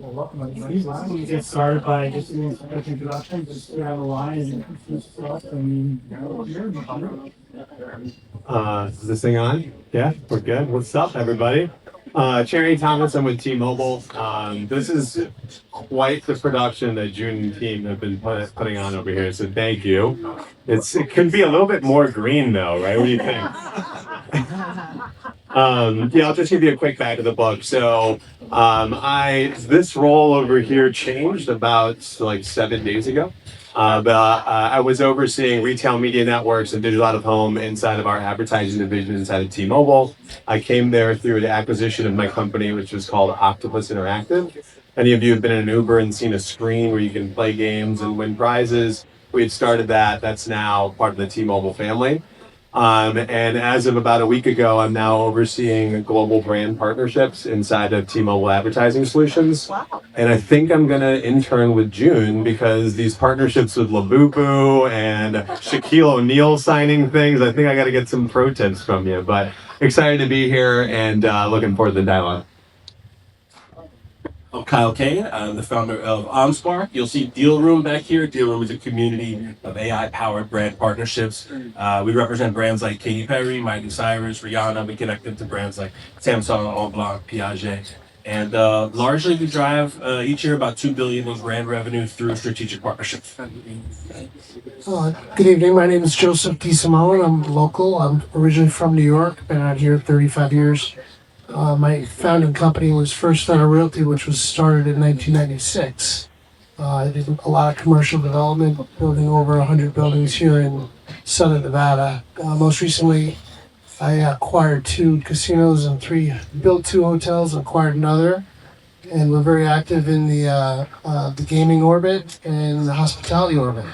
We get started by just doing some quick introductions, just grab a line and introduce yourself and Is this thing on? Yeah, we're good. What's up, everybody? Cherry Thomas, I'm with T-Mobile. This is quite the production that June and team have been putting on over here, so thank you. It could be a little bit more green though, right? What do you think? Yeah, I'll just give you a quick back of the book. So, I this role over here changed about like 7 days ago. But I was overseeing retail media networks and digital out of home inside of our advertising division inside of T-Mobile. I came there through the acquisition of my company, which was called Octopus Interactive. Any of you have been in an Uber and seen a screen where you can play games and win prizes? We had started that. That's now part of the T-Mobile family. And as of about a week ago, I'm now overseeing global brand partnerships inside of T-Mobile Advertising Solutions. And I think I'm going to intern with June because these partnerships with Labubu and Shaquille O'Neal signing things, I think I got to get some pro tips from you. But excited to be here and looking forward to the dialogue. I'm Kyle Kane. I'm the founder of OnSpark. You'll see Deal Room back here. Deal Room is a community of AI-powered brand partnerships. We represent brands like Katy Perry, Miley Cyrus, Rihanna. We connect them to brands like Samsung, Montblanc, Piaget. And largely, we drive each year about $2 billion in brand revenue through strategic partnerships. Good evening. My name is Joseph DeSimone. I'm local. I'm originally from New York. Been out here 35 years. My founding company was First Federal Realty, which was started in 1996. I did a lot of commercial development, building over 100 buildings here in southern Nevada. Most recently, I acquired 2 casinos and built 2 hotels, and acquired another. And we're very active in the gaming orbit and the hospitality orbit.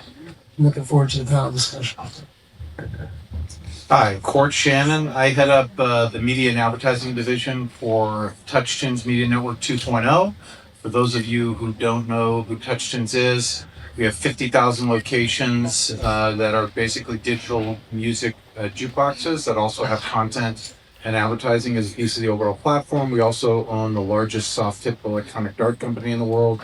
I'm looking forward to the panel discussion. Hi, Court Shannon. I head up the media and advertising division for TouchTunes Media Network 2.0. For those of you who don't know who TouchTunes is, we have 50,000 locations that are basically digital music jukeboxes that also have content and advertising as a piece of the overall platform. We also own the largest soft tip electronic dart company in the world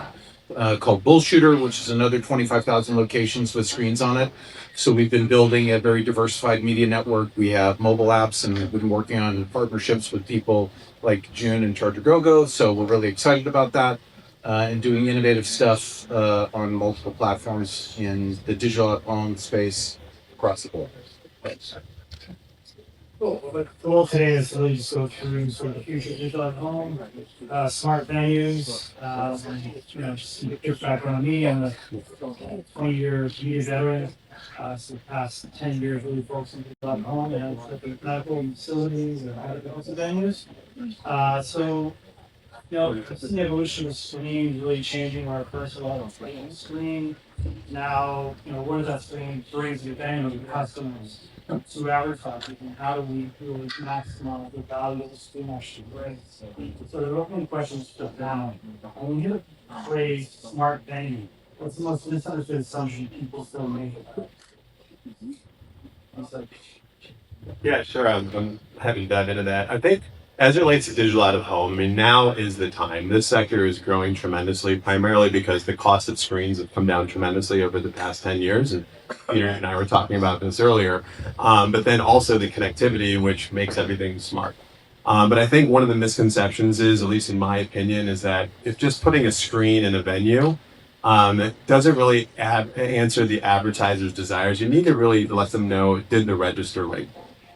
called Bullshooter, which is another 25,000 locations with screens on it. So we've been building a very diversified media network. We have mobile apps, and we've been working on partnerships with people like June and Charger So we're really excited about that and doing innovative stuff on multiple platforms in the digital owned space across the board. Thanks. Cool. Well, the goal today is really just go through sort of the future of digital at home, smart venues, just a quick background on me. I'm a 20-year media veteran. So the past 10 years really focusing on digital at home and different medical facilities and other types of venues. This is the evolution of screen really changing our first of all the screen. Now, what does that screen bring to the venue, to the customers, to advertising, and how do we really maximize the value of the screen actually brings? So the opening questions just now. When you hear the phrase smart venue, what's the most misunderstood assumption people still make about it? Yeah, sure. I'm happy to dive into that. I think as it relates to digital out of home, I mean, now is the time. This sector is growing tremendously, primarily because the cost of screens have come down tremendously over the past 10 years. And Peter and I were talking about this earlier. But then also the connectivity, which makes everything smart. But I think one of the misconceptions is, at least in my opinion, is that if just putting a screen in a venue doesn't really answer the advertiser's desires, you need to really let them know, did the register ring?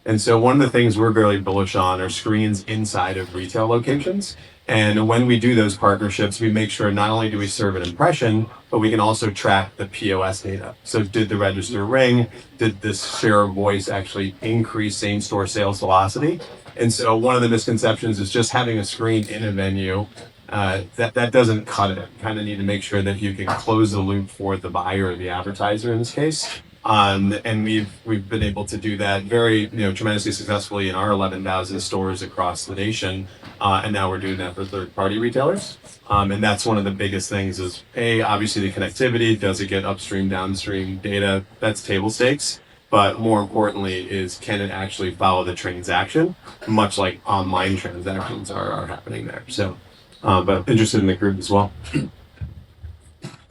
And so one of the things we're very bullish on are screens inside of retail locations. And when we do those partnerships, we make sure not only do we serve an impression, but we can also track the POS data. So did the register ring? Did this share of voice actually increase same store sales velocity? And so one of the misconceptions is just having a screen in a venue. That doesn't cut it. You kind of need to make sure that you can close the loop for the buyer or the advertiser in this case. And we've been able to do that very tremendously successfully in our 11,000 stores across the nation, and now we're doing that for third-party retailers. And that's one of the biggest things is obviously the connectivity. Does it get upstream, downstream data? That's table stakes. But more importantly is, can it actually follow the transaction, much like online transactions are happening there. So but interested in the group as well.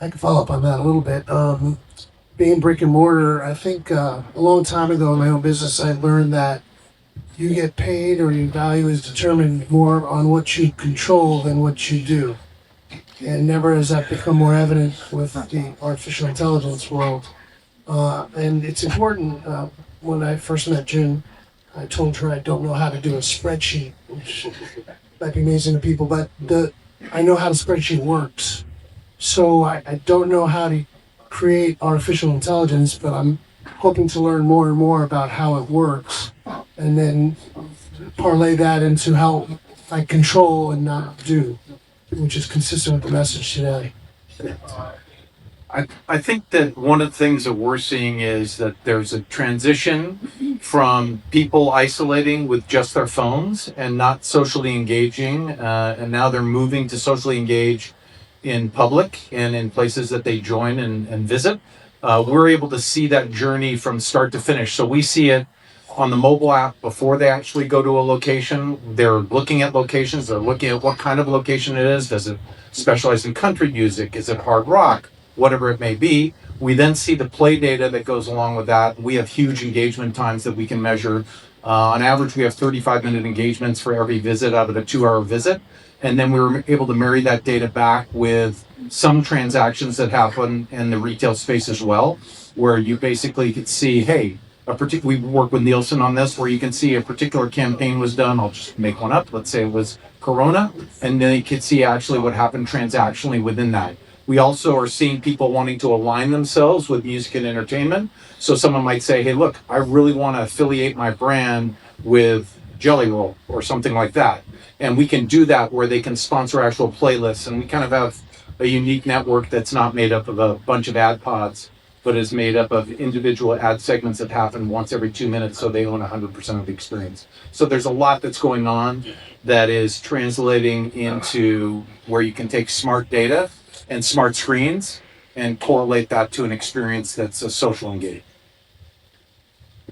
I can follow up on that a little bit. Being brick and mortar, I think a long time ago in my own business, I learned that you get paid or your value is determined more on what you control than what you do. And never has that become more evident with the artificial intelligence world. And it's important. When I first met Jen, I told her I don't know how to do a spreadsheet, which might be amazing to people, but I know how the spreadsheet works. So I don't know how to create artificial intelligence, but I'm hoping to learn more and more about how it works, and then parlay that into how I control and not do, which is consistent with the message today. I think that one of the things that we're seeing is that there's a transition from people isolating with just their phones and not socially engaging, and now they're moving to socially engage in public and in places that they join and visit. We're able to see that journey from start to finish. So we see it on the mobile app before they actually go to a location. They're looking at locations. They're looking at what kind of location it is. Does it specialize in country music? Is it hard rock? Whatever it may be. We then see the play data that goes along with that. We have huge engagement times that we can measure. On average, we have 35-minute engagements for every visit out of a 2-hour visit. And then we were able to marry that data back with some transactions that happen in the retail space as well, where you basically could see, hey, we work with Nielsen on this, where you can see a particular campaign was done. I'll just make one up. Let's say it was Corona, and then you could see actually what happened transactionally within that. We also are seeing people wanting to align themselves with music and entertainment. So someone might say, hey, look, I really want to affiliate my brand with Jelly Roll or something like that. And we can do that where they can sponsor actual playlists. And we kind of have a unique network that's not made up of a bunch of ad pods, but is made up of individual ad segments that happen once every 2 minutes, so they own 100% of the experience. So there's a lot that's going on that is translating into where you can take smart data and smart screens and correlate that to an experience that's a social engagement.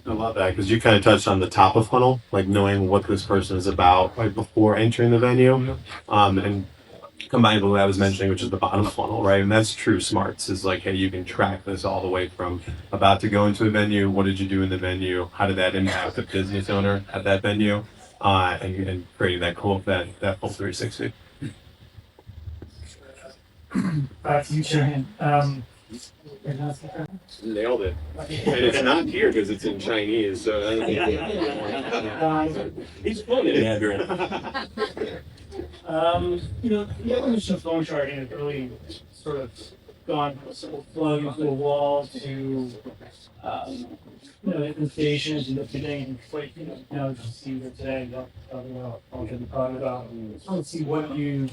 I love that because you kind of touched on the top of funnel, like knowing what this person is about, like before entering the venue, and combined with what I was mentioning, which is the bottom funnel, right? And that's true smarts. Is like, hey, you can track this all the way from about to go into a venue. What did you do in the venue? How did that impact the business owner at that venue? And creating that full 360. Back to you, Sharon. Nailed it. And it's not here because it's in Chinese. So he's pulling it. Mandarin. The evolution of phone charging has really sort of gone from a simple plug into a wall to, the stations and the beginning, like, now you see here today, I'll get the product about. I just want to see how you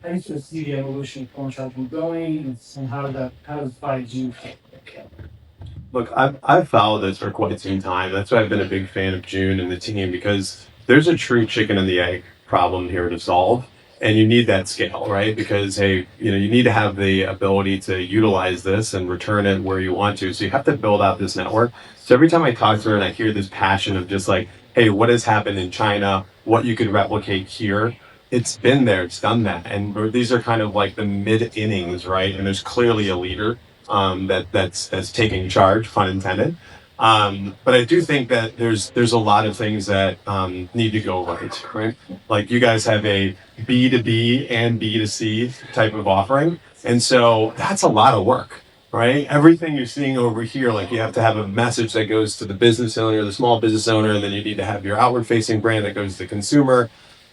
sort of see the evolution of phone charging going, and how does 5G fit? Look, I've followed this for quite some time. That's why I've been a big fan of June and the team, because there's a true chicken and the egg problem here to solve. And you need that scale, right? Because, hey, you need to have the ability to utilize this and return it where you want to. So you have to build out this network. So every time I talk to her and I hear this passion of just like, hey, what has happened in China, what you could replicate here, it's been there, it's done that. And these are kind of like the mid innings, right? And there's clearly a leader that's taking charge, pun intended. But I do think that there's a lot of things that need to go right? Like you guys have a B2B and B2C type of offering. And so that's a lot of work, right? Everything you're seeing over here, like you have to have a message that goes to the business owner, the small business owner, and then you need to have your outward facing brand that goes to the consumer.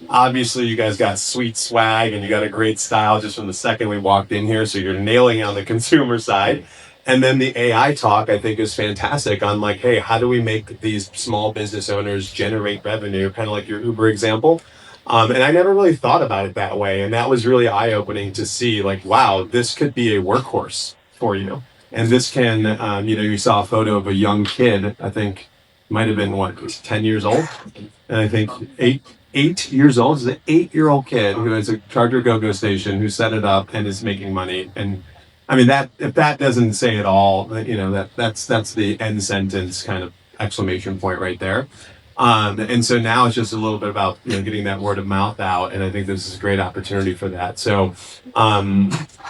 Obviously, you guys got sweet swag and you got a great style just from the second we walked in here. So you're nailing it on the consumer side. And then the AI talk, I think, is fantastic on like, hey, how do we make these small business owners generate revenue? Kind of like your Uber example. And I never really thought about it that way. And that was really eye-opening to see like, wow, this could be a workhorse for you. And this can, you saw a photo of a young kid, I think might have been 10 years old. And I think 8 years old. Is an 8-year-old kid who has a Charger Go-Go station who set it up and is making money. And I mean, that if that doesn't say it all, that's the end sentence kind of exclamation point right there. And so now it's just a little bit about getting that word of mouth out, and I think this is a great opportunity for that. So,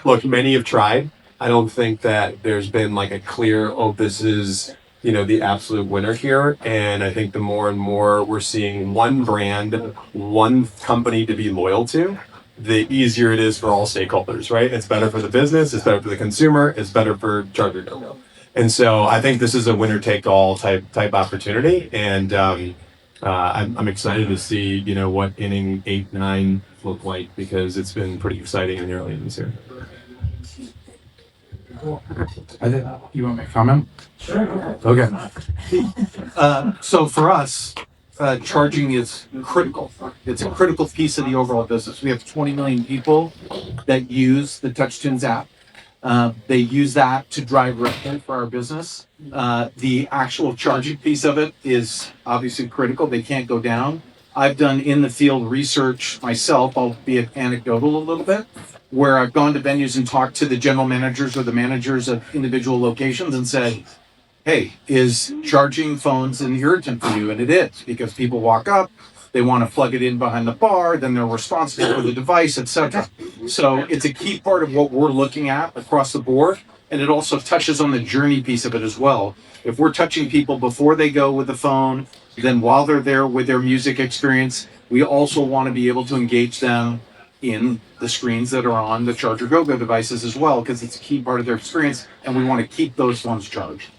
look, many have tried. I don't think that there's been like a clear, oh, this is the absolute winner here. And I think the more and more we're seeing one brand, one company to be loyal to, the easier it is for all stakeholders, right? It's better for the business, it's better for the consumer, it's better for Charger Go. And so I think this is a winner take all type opportunity, and I'm excited to see what inning 8, 9 look like, because it's been pretty exciting in the early innings here. I think you want me to comment? Sure. Okay. So for us, charging is critical. It's a critical piece of the overall business. We have 20 million people that use the TouchTunes app. They use that to drive revenue for our business. The actual charging piece of it is obviously critical. They can't go down. I've done in the field research myself, albeit anecdotal a little bit, where I've gone to venues and talked to the general managers or the managers of individual locations and said, hey, is charging phones an irritant for you? And it is, because people walk up, they want to plug it in behind the bar, then they're responsible for the device, etc. So it's a key part of what we're looking at across the board. And it also touches on the journey piece of it as well. If we're touching people before they go with the phone, then while they're there with their music experience, we also want to be able to engage them in the screens that are on the Charger Go devices as well, because it's a key part of their experience, and we want to keep those phones charged.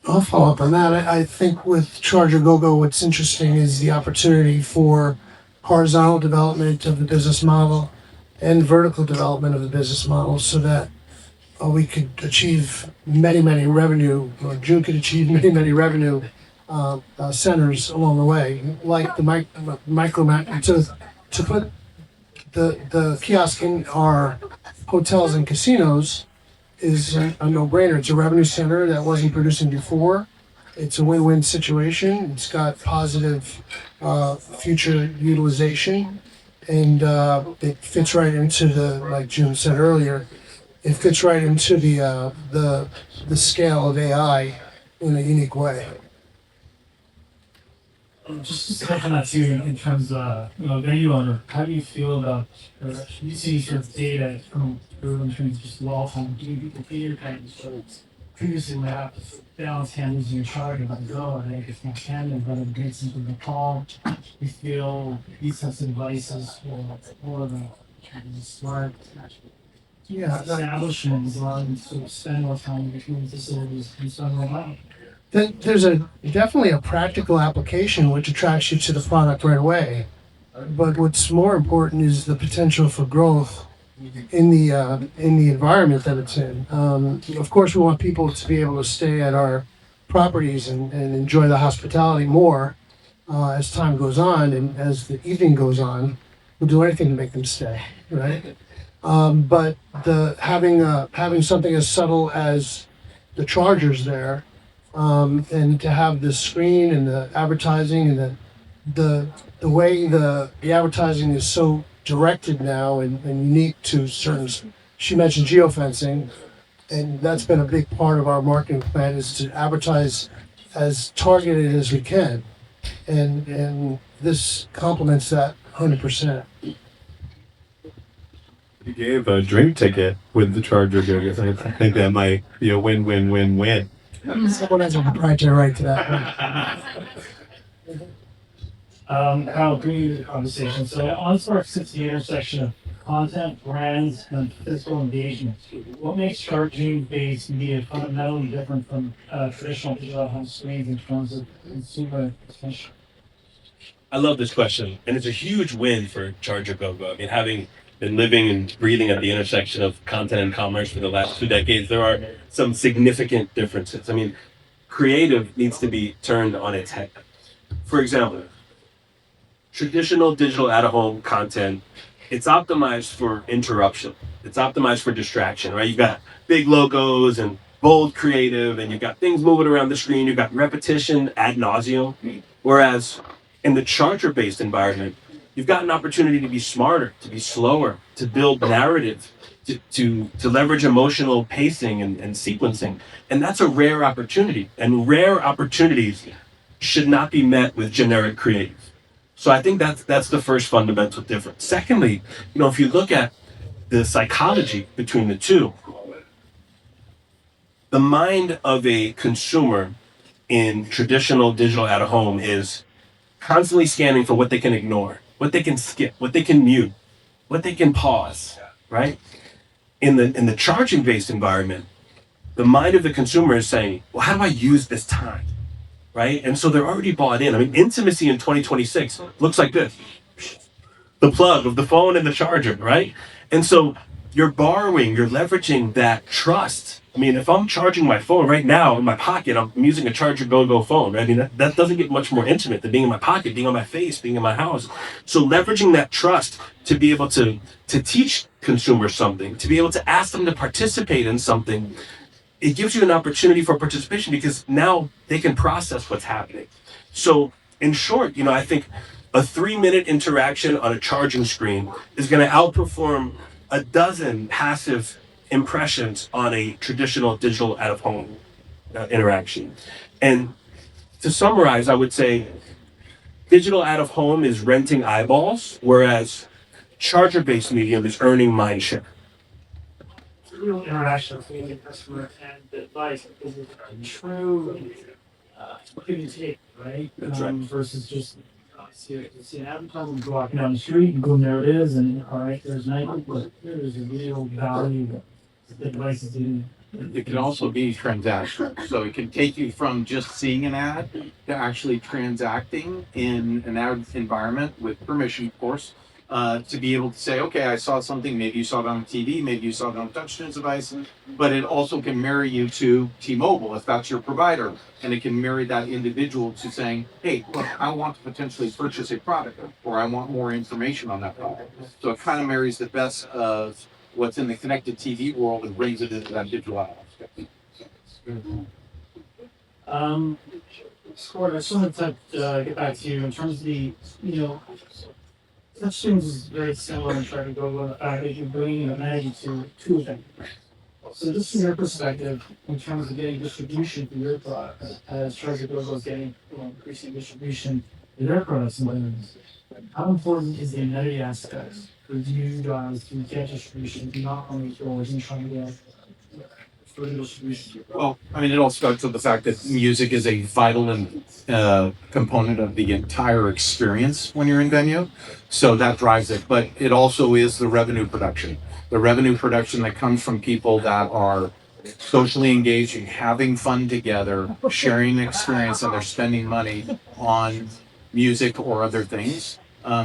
I'll follow up on that. I think with Charger Go, what's interesting is the opportunity for horizontal development of the business model and vertical development of the business model, so that we could achieve many revenue, or June could achieve many revenue centers along the way, like the micro to put the kiosk in our hotels and casinos is a no-brainer. It's a revenue center that wasn't producing before. It's a win-win situation. It's got positive future utilization, and it fits right into like June said earlier, it fits right into the scale of AI in a unique way. Just to touch on that too, in terms of venue owner, how do you feel about you see sort of data from through in terms of just wall time? Do you get the theater kind of previously we have to balance handles in your charge and let it go, and I think it's not canon, but it gets into the call. We feel these types of devices for the smart establishments allowing them to spend more time between facilities and spend more money. There's definitely a practical application which attracts you to the product right away. But what's more important is the potential for growth in the environment that it's in. Of course, we want people to be able to stay at our properties and enjoy the hospitality more as time goes on, and as the evening goes on. We'll do anything to make them stay, right? But having something as subtle as the chargers there, and to have the screen and the advertising and the way the advertising is so directed now and unique to certain. She mentioned geofencing, and that's been a big part of our marketing plan, is to advertise as targeted as we can, and this complements that 100%. You gave a drink ticket with the Charger Go. I think that might be a win-win-win-win. Someone has a proprietary right to that. Kyle, bring you to the conversation. So OnSpark sits at the intersection of content, brands, and physical engagement. What makes charging-based media fundamentally different from traditional digital home screens in terms of consumer attention? I love this question, and it's a huge win for Charger Go. I mean, having been living and breathing at the intersection of content and commerce for the last 2 decades, there are some significant differences. I mean, creative needs to be turned on its head. For example, traditional digital out-of-home content, it's optimized for interruption. It's optimized for distraction, right? You've got big logos and bold creative, and you've got things moving around the screen. You've got repetition ad nauseum. Whereas in the charger-based environment, you've got an opportunity to be smarter, to be slower, to build narrative, to leverage emotional pacing and sequencing. And that's a rare opportunity. And rare opportunities should not be met with generic creative. So I think that's the first fundamental difference. Secondly, if you look at the psychology between the two, the mind of a consumer in traditional digital out of home is constantly scanning for what they can ignore, what they can skip, what they can mute, what they can pause, right? In the charging based environment, the mind of the consumer is saying, well, how do I use this time? Right? And so they're already bought in. I mean, intimacy in 2026 looks like this. The plug of the phone and the charger, right? And so you're leveraging that trust. I mean, if I'm charging my phone right now in my pocket, I'm using a Charger Go phone. Right? I mean, that doesn't get much more intimate than being in my pocket, being on my face, being in my house. So leveraging that trust to be able to teach consumers something, to be able to ask them to participate in something, it gives you an opportunity for participation because now they can process what's happening. So in short, I think a 3-minute interaction on a charging screen is going to outperform a dozen passive impressions on a traditional digital out of home interaction. And to summarize, I would say digital out of home is renting eyeballs, whereas charger based medium is earning mind share. Real interaction between the customer and the device is a true give and take, right? That's right. Versus just see an advertisement walking down the street and boom, there it is, and all right, there's Nike, but there's a real value that the device is doing. It can also be transactional. So it can take you from just seeing an ad to actually transacting in an ad environment with permission, of course, to be able to say, okay, I saw something, maybe you saw it on TV, maybe you saw it on a touchscreen device, but it also can marry you to T-Mobile if that's your provider. And it can marry that individual to saying, hey, look, I want to potentially purchase a product or I want more information on that product. So it kind of marries the best of what's in the connected TV world and brings it into that digital aspect. Scott, I just wanted to get back to you in terms of the, touchscreens is very similar in trying to go if you're bringing a menu to them. So just from your perspective, in terms of getting distribution for your product, as Charger Go is getting increasing distribution for their products and brands, how important is the amenity aspect for you guys to get distribution beyond only stores and trying to get further distribution? Well, I mean, it all starts with the fact that music is a vital and component of the entire experience when you're in venue. So that drives it. But it also is the revenue production. The revenue production that comes from people that are socially engaging, having fun together, sharing an experience, and they're spending money on music or other things.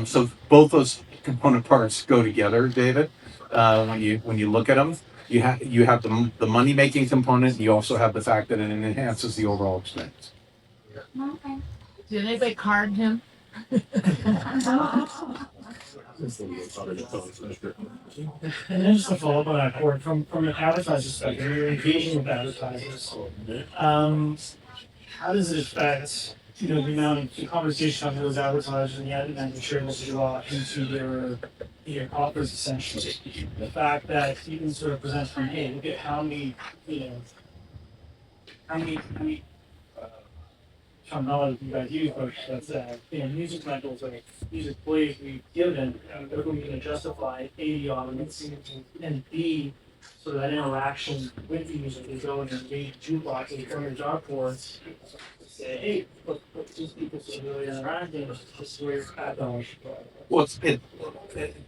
So both those component parts go together, David. When you look at them, you have the money making component. You also have the fact that it enhances the overall experience. Did anybody card him? And then just to follow up on that, Court, from an advertiser perspective, you're engaging with advertisers. How does it affect, the amount of conversation on those advertisers and yet then you're sharing this draw into their offers essentially? The fact that you can sort of present from, hey, look at how many terminology you guys use, but that's music rentals or music plays we've given, therefore we can justify A, the audience, and B, so that interaction with the music is going and engage jukebox and from your job boards, say, hey, look, these people are really interacting, this is where your ad dollars should go. Well,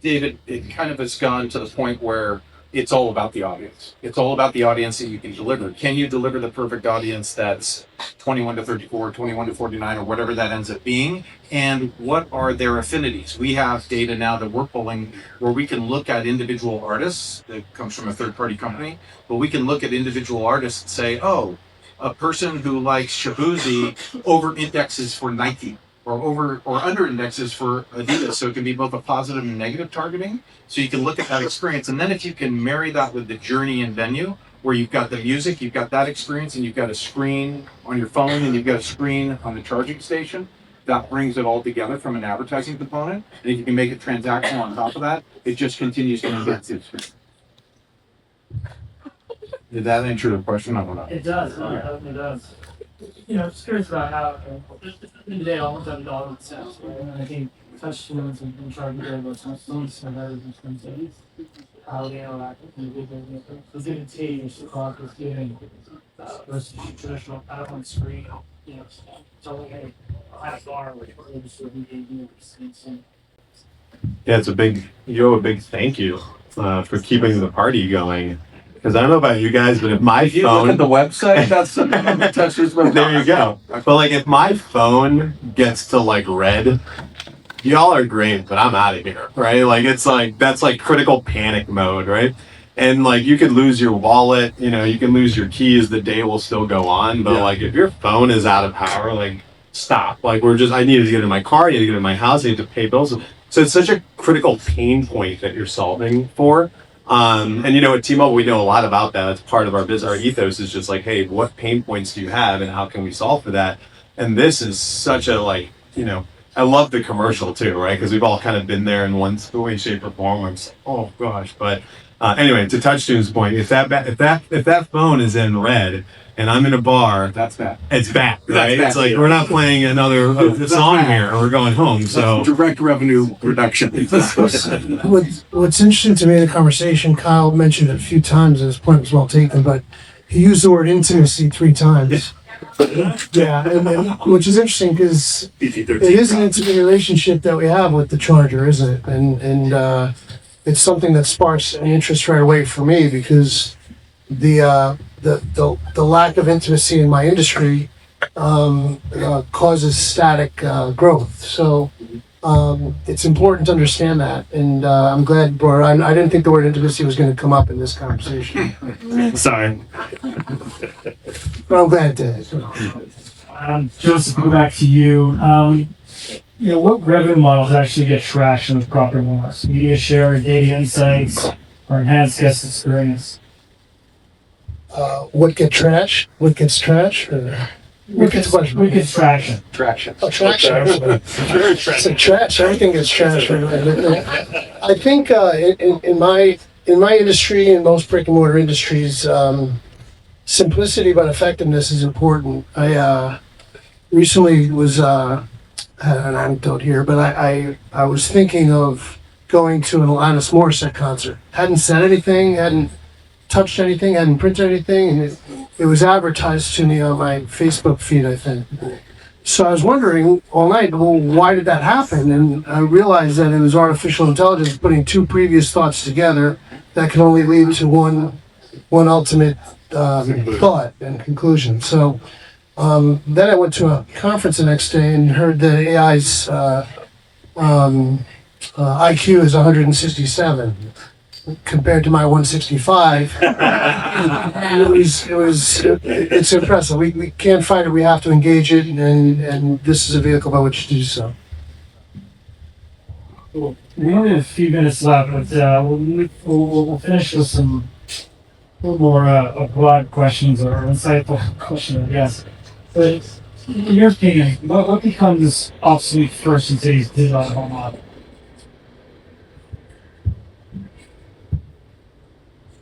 David, it kind of has gone to the point where it's all about the audience. It's all about the audience that you can deliver. Can you deliver the perfect audience that's 21 to 34, 21 to 49, or whatever that ends up being? And what are their affinities? We have data now that we're pulling where we can look at individual artists that comes from a third-party company, but we can look at individual artists and say, oh, a person who likes Shabuzi over indexes for Nike or under indexes for Adidas. So it can be both a positive and negative targeting. So you can look at that experience. And then if you can marry that with the journey and venue, where you've got the music, you've got that experience, and you've got a screen on your phone, and you've got a screen on the charging station, that brings it all together from an advertising component. And if you can make it transactional on top of that, it just continues to enhance the experience. Did that answer the question? I don't know. It does, it does. Just curious about how, today almost have dollar cents, right? And I think touchstones and trying to get those touchstones and that is expensive. How they interact with individuals. Is it a team, the clock is giving versus traditional kind of on screen, so like a bar where you're just Yeah, you owe a big thank you for keeping the party going. Because I don't know about you guys, but if my If you look phone, at the website, that's the touchers. there you go. But like, if my phone gets to like red, y'all are great, but I'm out of here, right? Like, it's like that's like critical panic mode, right? And like, you could lose your wallet, you can lose your keys. The day will still go on, but like, if your phone is out of power, like, stop. Like, I needed to get in my car, I need to get in my house, I need to pay bills. So it's such a critical pain point that you're solving for. And at T-Mobile, we know a lot about that. It's part of our business. Our ethos is just like, hey, what pain points do you have, and how can we solve for that? And this is such a I love the commercial too, right? Because we've all kind of been there in one way, shape, or form. I'm just, oh gosh, but anyway, to Touchtune's point, if that phone is in red and I'm in a bar, That's bad. it's bad, That's right? bad, It's like yeah. we're not playing another song bad. here, or we're going home. So Direct revenue reduction. What's interesting to me in the conversation, Kyle mentioned it a few times, and his point was well taken, but he used the word intimacy 3 times. Yeah, and which is interesting because it is an intimate relationship that we have with the Charger, isn't it? And it's something that sparks an interest right away for me because the lack of intimacy in my industry causes static growth. So it's important to understand that, and I'm glad you brought it. I didn't think the word intimacy was going to come up in this conversation, Sorry. but I'm glad it did. Joseph, go back to you. What revenue models actually get traction with property owners? Media share, data insights, or enhanced guest experience? What gets trash? What gets trash? What gets question? What gets traction? Traction. Oh, trash. It's like trash. Everything gets trash. I think in my industry and most brick and mortar industries, simplicity but effectiveness is important. I recently had an anecdote here, but I was thinking of going to an Alanis Morissette concert. Hadn't said anything, hadn't touched anything, hadn't printed anything, and it was advertised to me on my Facebook feed, I think. So I was wondering all night, well, why did that happen? And I realized that it was artificial intelligence putting 2 previous thoughts together that can only lead to one ultimate thought and conclusion. So then I went to a conference the next day and heard that AI's IQ is 167 compared to my 165. It's impressive. We can't fight it. We have to engage it, and this is a vehicle by which to do so. Cool. We only have a few minutes left, but we'll finish with some a little more broad questions or insightful questions, I guess. But in your opinion, what becomes obsolete first in today's digital home model?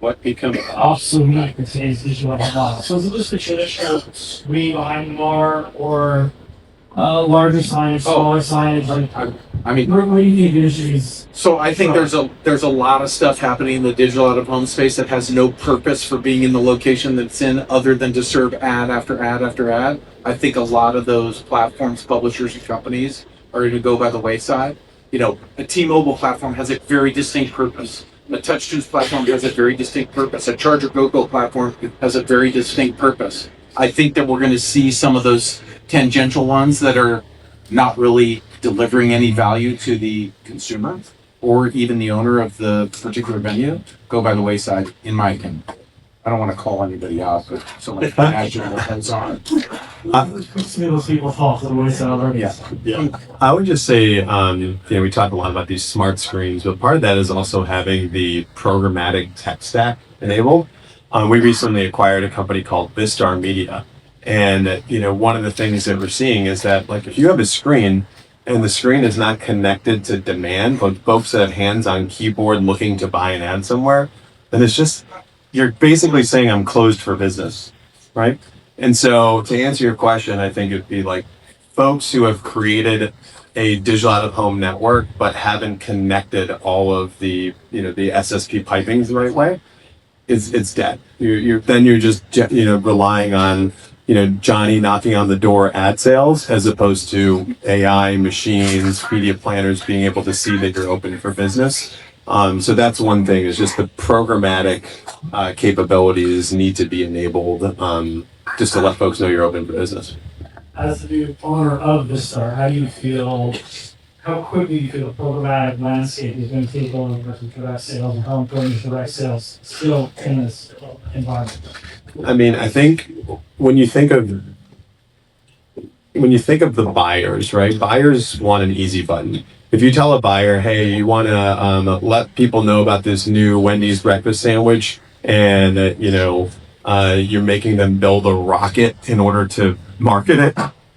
What becomes Obsolete in today's digital home model. So is it just the traditional screen behind the bar, or larger signage, smaller signage? Like, I mean, what do you think the issue is? so I think there's a lot of stuff happening in the digital out of home space that has no purpose for being in the location that's in, other than to serve ad after ad after ad. I think a lot of those platforms, publishers, and companies are going to go by the wayside. A T-Mobile platform has a very distinct purpose. A TouchTunes platform has a very distinct purpose. A Charger GoGo platform has a very distinct purpose. I think that we're going to see some of those tangential ones that are not really delivering any value to the consumer or even the owner of the particular venue go by the wayside, in my opinion. I don't want to call anybody out, but somebody can imagine what goes on. Those people fall to the wayside already. Yeah. I would just say, we talked a lot about these smart screens, but part of that is also having the programmatic tech stack enabled. We recently acquired a company called Vistar Media. And, one of the things that we're seeing is that, like, if you have a screen and the screen is not connected to demand, but folks that have hands on keyboard looking to buy an ad somewhere, then it's just, you're basically saying I'm closed for business, right? And so to answer your question, I think it'd be like folks who have created a digital out of home network but haven't connected all of the the SSP pipings the right way. It's dead. You're just relying on Johnny knocking on the door ad sales as opposed to AI machines, media planners being able to see that you're open for business. So that's one thing is just the programmatic capabilities need to be enabled just to let folks know you're open for business. As the owner of Vistar, how do you feel? How quickly do you feel the programmatic landscape is going to take over versus direct sales, and how important is direct sales still in this environment? I mean, I think when you think of the buyers, right? Buyers want an easy button. If you tell a buyer, hey, you want to let people know about this new Wendy's breakfast sandwich, and you're making them build a rocket in order to market it,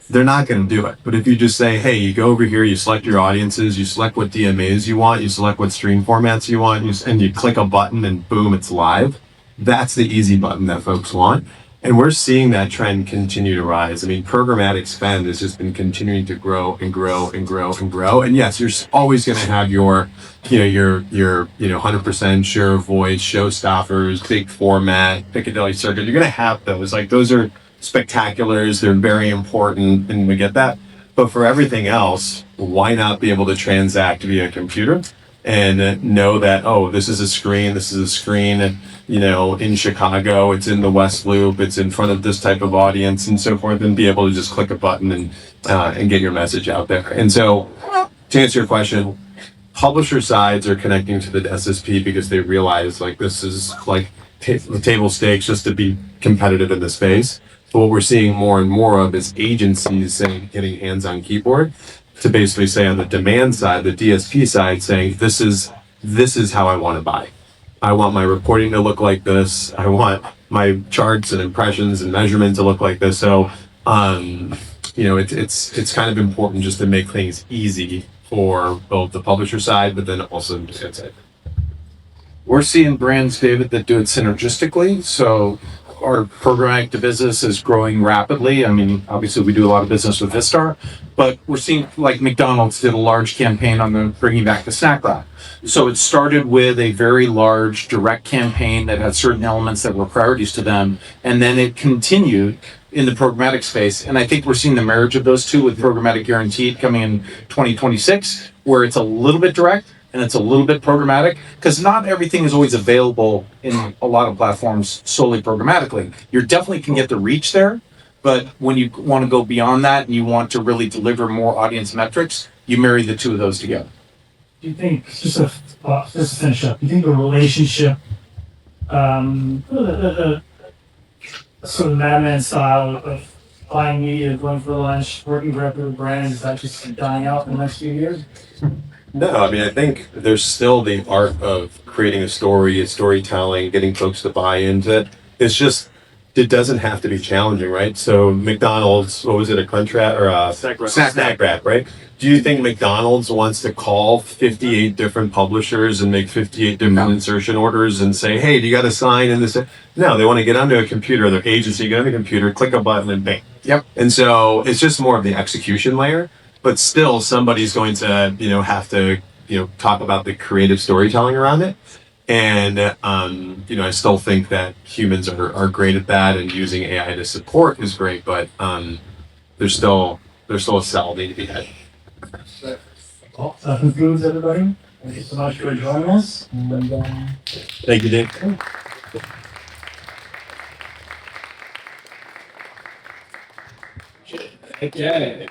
they're not going to do it. But if you just say, hey, you go over here, you select your audiences, you select what DMAs you want, you select what stream formats you want, and you click a button and boom, it's live. That's the easy button that folks want. And we're seeing that trend continue to rise. I mean, programmatic spend has just been continuing to grow and grow and grow and grow. And yes, you're always going to have your 100% share of voice, showstoppers, big format, Piccadilly Circuit. You're going to have those. Like those are spectaculars. They're very important, and we get that. But for everything else, why not be able to transact via computer and know that, oh, this is a screen, in Chicago, it's in the West Loop, it's in front of this type of audience and so forth, and be able to just click a button and get your message out there. And so to answer your question, publisher sides are connecting to the SSP because they realize like this is like table stakes just to be competitive in the space. But what we're seeing more and more of is agencies saying, getting hands on keyboard to basically say on the demand side, the DSP side, saying this is how I want to buy. I want my reporting to look like this. I want my charts and impressions and measurement to look like this. So, it's kind of important just to make things easy for both the publisher side, but then also the ad side. We're seeing brands, David, that do it synergistically. So our programmatic business is growing rapidly. I mean, obviously we do a lot of business with Vistar, but we're seeing like McDonald's did a large campaign on the bringing back the snack wrap. So it started with a very large direct campaign that had certain elements that were priorities to them. And then it continued in the programmatic space. And I think we're seeing the marriage of those two with programmatic guaranteed coming in 2026, where it's a little bit direct and it's a little bit programmatic, because not everything is always available in a lot of platforms solely programmatically. You definitely can get the reach there, but when you want to go beyond that and you want to really deliver more audience metrics, you marry the two of those together. Do you think, just to finish up, do you think the relationship, the sort of madman style of buying media, going for lunch, working directly with brands, is that just dying out in the next few years? No, I mean, I think there's still the art of creating a story, storytelling, getting folks to buy into it. It's just, it doesn't have to be challenging, right? So McDonald's, what was it, a Crunch Wrap or a Snack Wrap, right? Do you think McDonald's wants to call 58 different publishers and make 58 different insertion orders and say, hey, do you got a sign in this? No, they want to get onto a computer, their agency, get on the computer, click a button and bang. Yep. And so it's just more of the execution layer. But still, somebody's going to, have to, talk about the creative storytelling around it. And, I still think that humans are great at that, and using AI to support is great. But there's still a cell need to be had. Well, that concludes everybody. Thank you so much for joining us. And, Thank you, Dave. Okay.